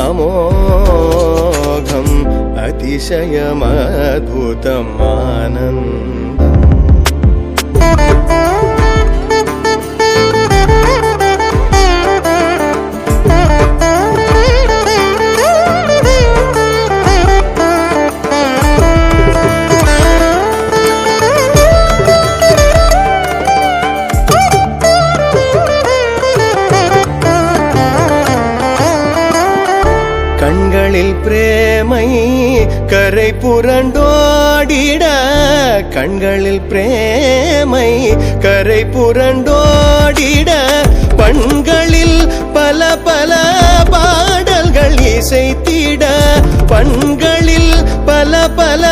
अमोघम् अतिशयमद्भुतम् आनन्दम् கண்களில் பிரேமை கரை புரண்டோடிட கண்களில் பிரேமை கரை புரண்டோடிட பண்களில் பல பல பாடல்கள் இசைத்திட பண்களில் பல பல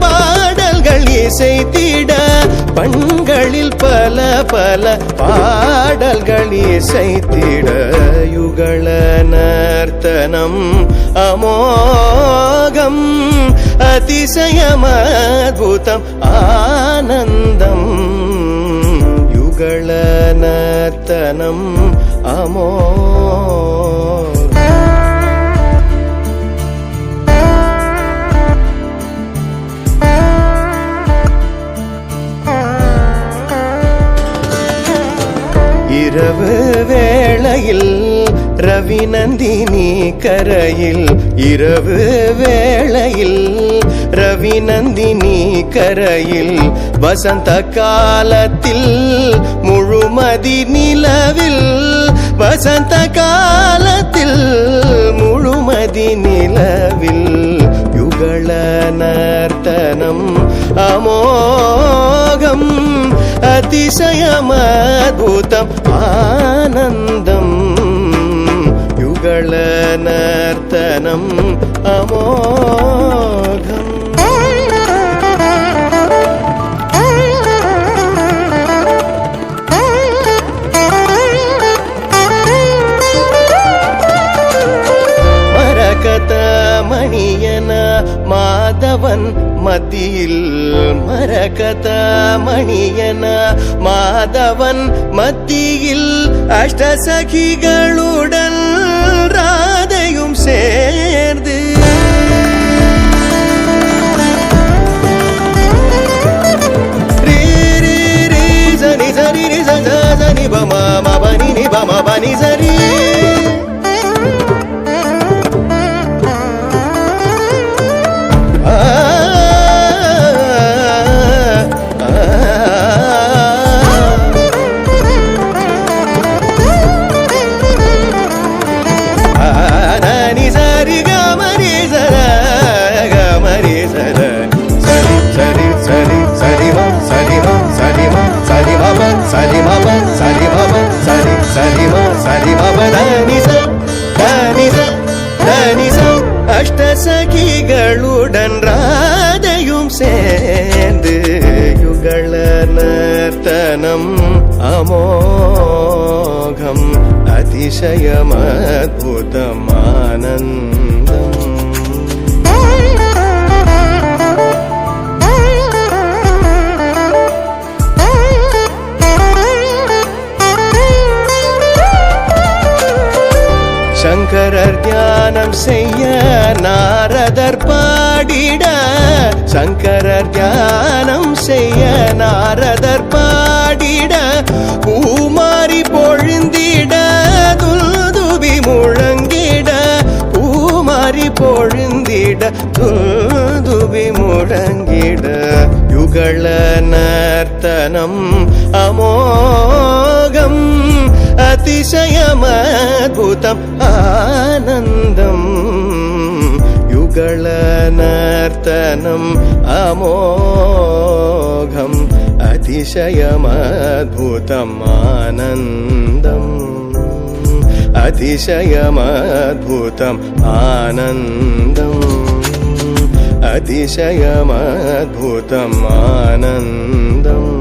பாடல்கள் இசைத்திட பண்களில் பல பல பாடல்கள் இசைத்திட யுகள நர்த்தனம் அமோகம் அதிசயமத்புதம் ஆனந்தம் யுகள நர்த்தனம் அமோகம் இரவு வேளையில் ரவி நந்தினி கரையில் இரவு வேளையில் ரவி நந்தினி கரையில் வசந்த காலத்தில் முழுமதி நிலவில் வசந்த காலத்தில் முழுமதி நிலவில் யுகள நர்த்தனம் அமோகம் அதிசயமத்புதம் ஆனந்தம் யுகள நர்த்தனம் அமோகம் மரகத மணியன மாதவன் மத்தியில் மரகத மணியன மாதவன் மத்தியில் அஷ்டசகிகளுடன் ராதையும் சேர்ந்து சனி சரி சனி பமா பனி நி பமா பனி சரி அஷ்டசகிகளுடன் ராதையும் சேர்ந்து யுகள நர்த்தனம் அமோகம் அதிசயமத்புதம் ஆனந்தம் சங்கரர் தியானம் செய்ய நாரதர் பாடிட சங்கரர் தியானம் செய்ய நாரதர் பாடிட பூமாரி பொழிந்திட துல்துபி முழங்கிட பூமாரி பொழிந்திட துல்துபி முழங்கிட யுகள நர்த்தனம் அமோகம் அதிசயமத்புதம் ஆனந்தம் யுகள நர்த்தனம் அமோகம் அதிசயமத்புதம் ஆனந்தம் அதிசயமத்புதம் ஆனந்தம் அதிசயமத்புதம் ஆனந்தம்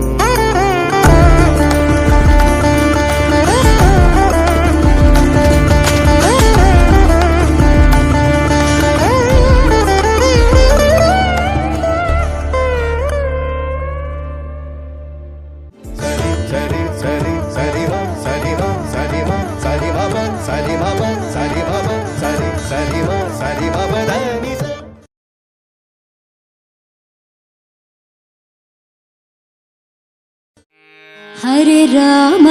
சரி हरे राम